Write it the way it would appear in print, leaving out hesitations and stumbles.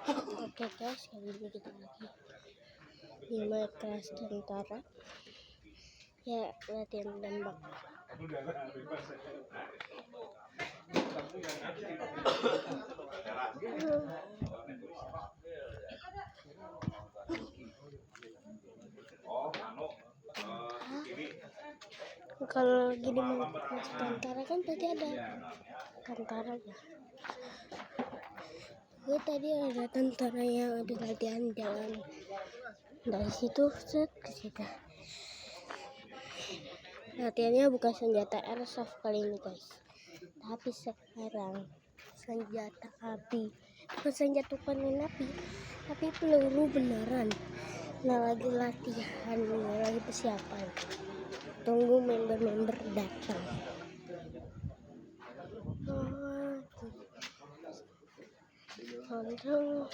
Oke guys, kali ini kita lagi di kelas tentara. Ya, latihan tembak. Kalau gini mau masuk tentara kan tadi ada tentara ya. Gue tadi ada tentara yang ada latihan jalan dari situ ke situ. Latihannya bukan senjata airsoft kali ini guys, tapi sekarang senjata api. Bukan senjata panen api, tapi peluru beneran. Nah, lagi latihan, lagi persiapan. Tunggu member-member datang. Tonton.